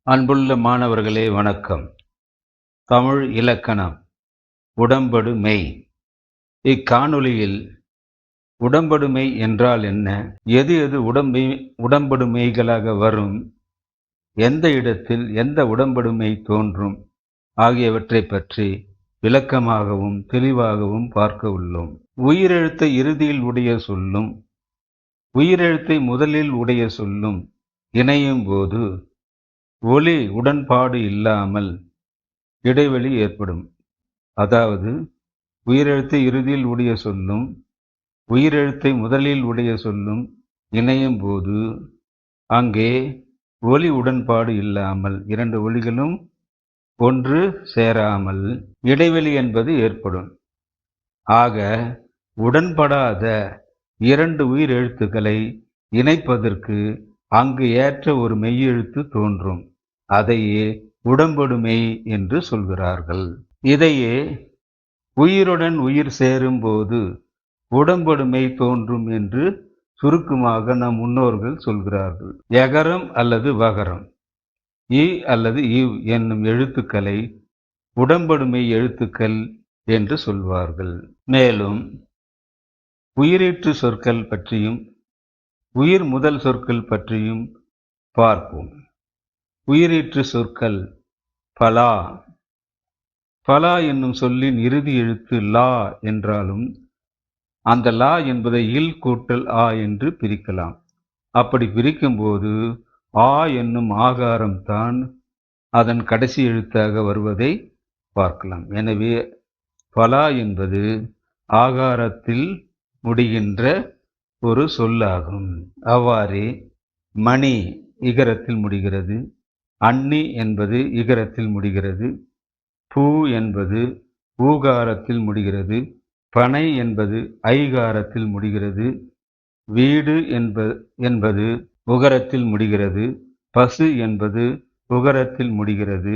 அன்புள்ள மாணவர்களே வணக்கம். தமிழ் இலக்கணம் உடம்படு மெய். இக்காணொளியில் உடம்படுமை என்றால் என்ன, எது எது உடம்படுமைகளாக வரும், எந்த இடத்தில் எந்த உடம்படுமை தோன்றும் ஆகியவற்றை பற்றி விளக்கமாகவும் தெளிவாகவும் பார்க்க உள்ளோம். உயிரெழுத்தை இறுதியில் உடைய சொல்லும் உயிரெழுத்தை முதலில் உடைய சொல்லும் இணையும் போது ஒலி உடன்பாடு இல்லாமல் இடைவெளி ஏற்படும். அதாவது உயிரெழுத்தை இறுதியில் உடைய சொல்லும் உயிரெழுத்தை முதலில் உடைய சொல்லும் இணையும் போது அங்கே ஒலி உடன்பாடு இல்லாமல் இரண்டு ஒலிகளும் ஒன்று சேராமல் இடைவெளி என்பது ஏற்படும். ஆக உடன்படாத இரண்டு உயிரெழுத்துக்களை இணைப்பதற்கு அங்கு ஏற்ற ஒரு மெய்யெழுத்து தோன்றும். அதையே உடம்படுமை என்று சொல்கிறார்கள். இதையே உயிருடன் உயிர் சேரும் போது உடம்படுமை தோன்றும் என்று சுருக்கமாக நம் முன்னோர்கள் சொல்கிறார்கள். எகரம் அல்லது வகரம், இ அல்லது இவ் என்னும் எழுத்துக்களை உடம்படுமை எழுத்துக்கள் என்று சொல்வார்கள். மேலும் உயிரீற்று சொற்கள் பற்றியும் உயிர் முதல் சொற்கள் பற்றியும் பார்ப்போம். உயிரீற்று சொற்கள் பலா. பலா என்னும் சொல்லின் இறுதி எழுத்து லா என்றாலும் அந்த லா என்பதை இல் கூட்டல் ஆ என்று பிரிக்கலாம். அப்படி பிரிக்கும்போது ஆ என்னும் ஆகாரம்தான் அதன் கடைசி எழுத்தாக வருவதை பார்க்கலாம். எனவே பலா என்பது ஆகாரத்தில் முடிகின்ற ஒரு சொல்லாகும். அவ்வாறே மணி இகரத்தில் முடிகிறது, அன்னி என்பது இகரத்தில் முடிகிறது, பூ என்பது ஊகாரத்தில் முடிகிறது, பனை என்பது ஐகாரத்தில் முடிகிறது, வீடு என்பது உகரத்தில் முடிகிறது, பசு என்பது உகரத்தில் முடிகிறது,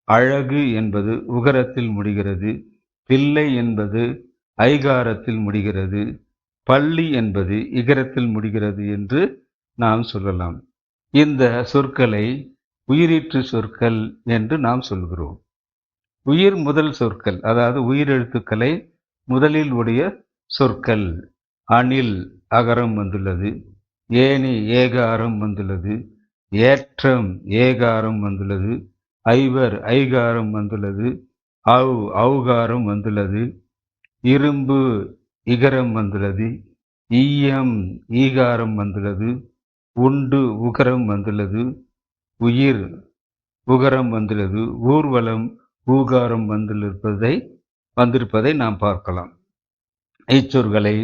அழகு என்பது உகரத்தில் முடிகிறது, பிள்ளை என்பது ஐகாரத்தில் முடிகிறது, பள்ளி என்பது இகரத்தில் முடிகிறது என்று நாம் சொல்லலாம். இந்த சொற்களை உயிரீற்று சொற்கள் என்று நாம் சொல்கிறோம். உயிர் முதல் சொற்கள், அதாவது உயிரெழுத்துக்களை முதலில் உடைய சொற்கள். அணில் அகரம் வந்துள்ளது, ஏனி ஏகாரம் வந்துள்ளது, ஏற்றம் ஏகாரம் வந்துள்ளது, ஐவர் ஐகாரம் வந்துள்ளது, ஔகாரம் வந்துள்ளது, இரும்பு இகரம் வந்துள்ளது, ஈயம் ஈகாரம் வந்துள்ளது, உண்டு உகரம் வந்துள்ளது, உயிர் உகரம் வந்துள்ளது, ஊர்வலம் ஊகாரம் வந்திருப்பதை நாம் பார்க்கலாம். இச்சொற்களை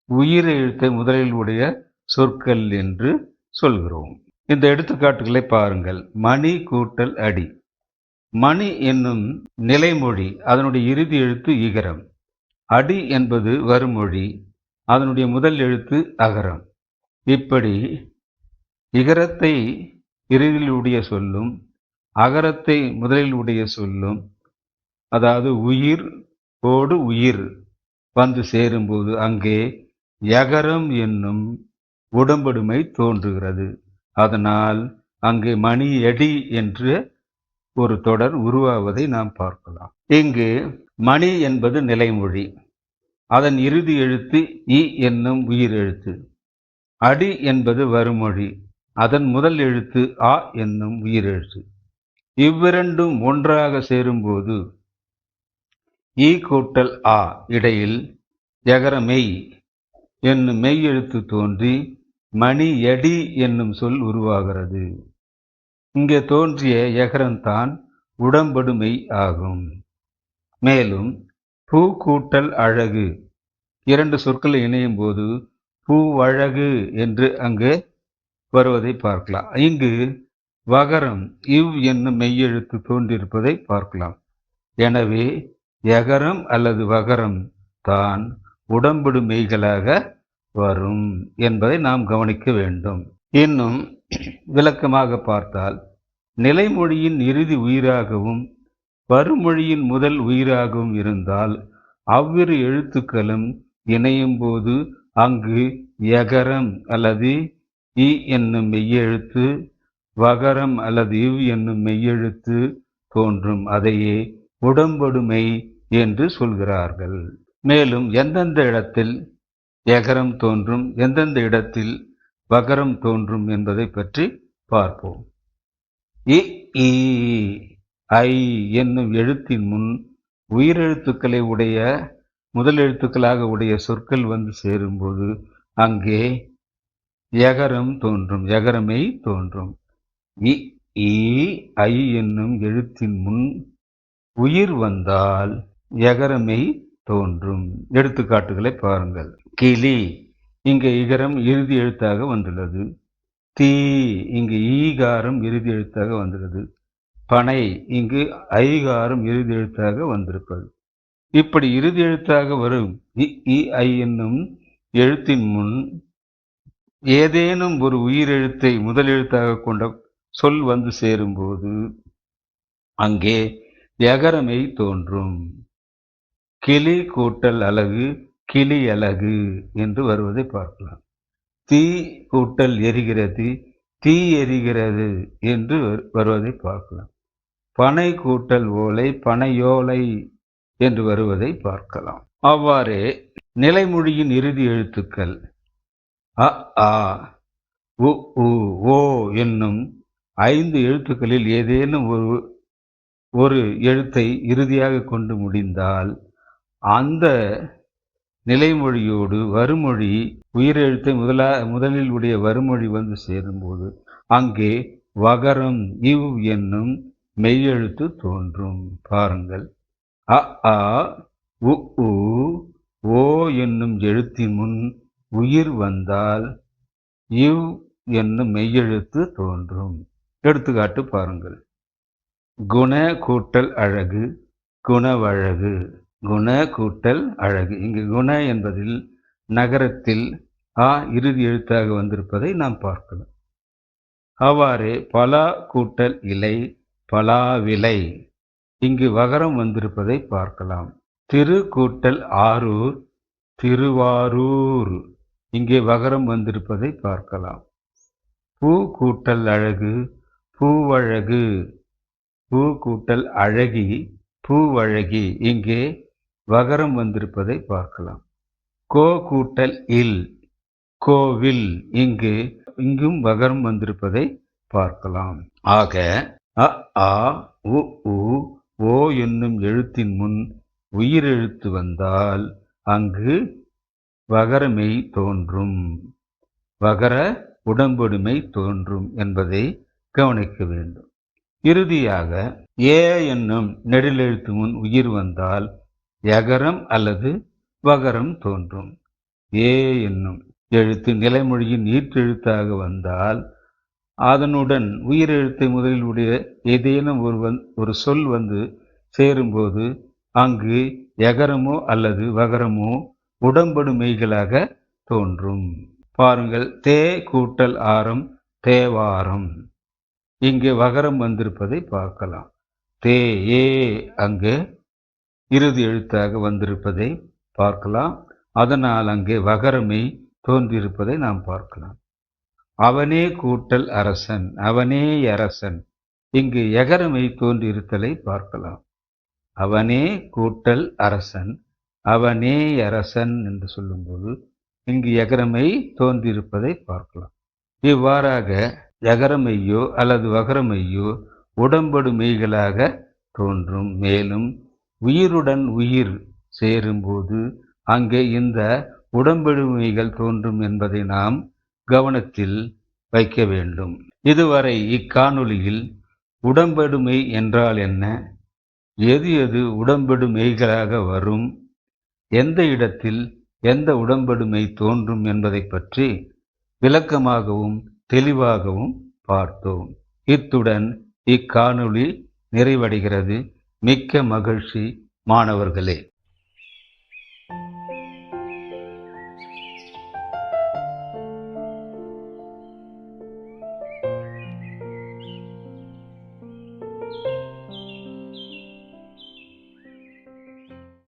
உயிர் எழுத்தை முதலில் உடைய சொற்கள் என்று சொல்கிறோம். இந்த எடுத்துக்காட்டுகளை பாருங்கள். மணி கூட்டல் அடி. மணி என்னும் நிலைமொழி, அதனுடைய இறுதி எழுத்து ஈகரம். அடி என்பது வருமொழி, அதனுடைய முதல் எழுத்து அகரம். இப்படி இகரத்தை இறுதியில் உடைய சொல்லும் அகரத்தை முதலில் உடைய சொல்லும், அதாவது உயிர் ஓடு உயிர் வந்து சேரும்போது அங்கே யகரம் என்னும் உடம்படுமை தோன்றுகிறது. அதனால் அங்கே மணி எடி என்று ஒரு தொடர் உருவாவதை நாம் பார்க்கலாம். இங்கு மணி என்பது நிலைமொழி, அதன் இறுதி எழுத்து இ என்னும் உயிர் எழுத்து. அடி என்பது வருமொழி, அதன் முதல் எழுத்து ஆ என்னும் உயிர் எழுத்து. இவ்விரண்டும் ஒன்றாக சேரும்போது ஈ கூட்டல் ஆ இடையில் யகரமெய் என்னும் மெய் எழுத்து தோன்றி மணி எடி என்னும் சொல் உருவாகிறது. இங்கே தோன்றிய யகரம்தான் உடம்படுமை ஆகும். மேலும் பூ கூட்டல் அழகு இரண்டு சொற்கள் இணையும் போது பூவழகு என்று அங்கு வருவதை பார்க்கலாம். இங்கு வகரம் இவ் என்னும் மெய்யெழுத்து தோன்றியிருப்பதை பார்க்கலாம். எனவே யகரம் அல்லது வகரம் தான் உடம்படு மெய்களாக வரும் என்பதை நாம் கவனிக்க வேண்டும். இன்னும் விளக்கமாக பார்த்தால், நிலைமொழியின் இறுதி உயிராகவும் வருமொழியின் முதல் உயிராகவும் இருந்தால் அவ்விரு எழுத்துக்களும் இணையும் போது அங்கு யகரம் அல்லது இ என்னும் மெய்யெழுத்து வகரம் அல்லது இவ் என்னும் மெய்யெழுத்து தோன்றும். அதையே உடம்படுமை என்று சொல்கிறார்கள். மேலும் எந்தெந்த இடத்தில் எகரம் தோன்றும், எந்தெந்த இடத்தில் வகரம் தோன்றும் என்பதை பற்றி பார்ப்போம். இ, ஈ, ஐ என்னும் எழுத்தின் முன் உயிரெழுத்துக்களை உடைய முதல் எழுத்துக்களாக உடைய சொற்கள் வந்து சேரும்போது அங்கே எகரம் தோன்றும், எகரமை தோன்றும். இ, ஈ, ஐ என்னும் எழுத்தின் முன் உயிர் வந்தால் எகரமை தோன்றும். எடுத்துக்காட்டுகளை பாருங்கள். கிளி, இங்கு இகரம் இறுதி எழுத்தாக வந்துள்ளது. தீ, இங்கு ஈகாரம் இறுதி எழுத்தாக வந்துள்ளது. பனை, இங்கு ஐகாரம் இறுதி எழுத்தாக வந்திருப்பது. இப்படி இறுதி எழுத்தாக வரும் இ, ஈ, ஐ என்னும் எழுத்தின் முன் ஏதேனும் ஒரு உயிரெழுத்தை முதல் எழுத்தாக கொண்ட சொல் வந்து சேரும்போது அங்கே எகரமை தோன்றும். கிளி கூட்டல் அலகு கிளி அலகு என்று வருவதை பார்க்கலாம். தீ கூட்டல் எரிகிறது தீ எரிகிறது என்று வருவதை பார்க்கலாம். பனை கூட்டல் ஓலை பனையோலை என்று வருவதை பார்க்கலாம். அவ்வாறே நிலைமொழியின் இறுதி எழுத்துக்கள் அ, ஆ, உ, உ, ஓ என்னும் 5 எழுத்துக்களில் ஏதேனும் ஒரு எழுத்தை இறுதியாக கொண்டு முடிந்தால் அந்த நிலைமொழியோடு வருமொழி உயிரெழுத்தை முதலில் உடைய வருமொழி வந்து சேரும்போது அங்கே வகரம் இவ் என்னும் மெய்யெழுத்து தோன்றும். பாருங்கள். அ, ஆ, உ, உ, ஓ என்னும் எழுத்தின் முன் உயிர் வந்தால் இவ் என்னும் மெய்யெழுத்து தோன்றும். எடுத்துக்காட்டு பாருங்கள். குண கூட்டல் அழகு குணவழகு. குண கூட்டல் அழகு. இங்கு குண என்பதில் நகரத்தில் ஆ இறுதி எழுத்தாக வந்திருப்பதை நாம் பார்க்கலாம். அவ்வாறே பலா கூட்டல் இலை பலாவிலை. இங்கு வகரம் வந்திருப்பதை பார்க்கலாம். திரு கூட்டல் ஆரூர் திருவாரூர். இங்கே வகரம் வந்திருப்பதை பார்க்கலாம். பூ கூட்டல் அழகு பூவழகு. பூ கூட்டல் அழகி பூவழகி. இங்கே வகரம் வந்திருப்பதை பார்க்கலாம். கோ கூட்டல் இல் கோவில். இங்கும் வகரம் வந்திருப்பதை பார்க்கலாம். ஆக அ, ஆ, உ, உ, ஓ என்னும் எழுத்தின் முன் உயிரெழுத்து வந்தால் அங்கு வகரமை தோன்றும், வகர உடம்பொடுமை தோன்றும் என்பதை கவனிக்க வேண்டும். இறுதியாக ஏ என்னும் நெடிலெழுத்து முன் உயிர் வந்தால் எகரம் அல்லது வகரம் தோன்றும். ஏ என்னும் எழுத்து நிலைமொழியின் ஈற்றெழுத்தாக வந்தால் அதனுடன் உயிரெழுத்தை முதலில் உடைய ஏதேனும் ஒரு சொல் வந்து சேரும்போது அங்கு எகரமோ அல்லது வகரமோ உடம்படுமைகளாக தோன்றும். பாருங்கள். தே கூட்டல் ஆரம் தேவாரம். இங்கே வகரம் வந்திருப்பதை பார்க்கலாம். தே ஏ அங்கு இறுதி எழுத்தாக வந்திருப்பதை பார்க்கலாம். அதனால் அங்கே வகரமை தோன்றியிருப்பதை நாம் பார்க்கலாம். அவனே கூட்டல் அரசன் அவனே அரசன். இங்கு எகரமை தோன்றியிருத்தலை பார்க்கலாம். அவனே கூட்டல் அரசன் அவனே அரசன் என்று சொல்லும்போது இங்கு எகரமை தோன்றியிருப்பதை பார்க்கலாம். இவ்வாறாக எகரமையோ அல்லது வகரமையோ உடம்படு மெய்களாக தோன்றும். மேலும் உயிருடன் உயிர் சேரும்போது அங்கே இந்த உடம்படுமைகள் தோன்றும் என்பதை நாம் கவனத்தில் வைக்க வேண்டும். இதுவரை இக்காணொளியில் உடம்படுமை என்றால் என்ன, எது எது உடம்படுமைகளாக வரும், எந்த இடத்தில் எந்த உடம்படுமை தோன்றும் என்பதை பற்றி விளக்கமாகவும் தெளிவாகவும் பார்த்தோம். இத்துடன் இக்காணொளி நிறைவடைகிறது. மிக்க மகிழ்ச்சி மாணவர்களே.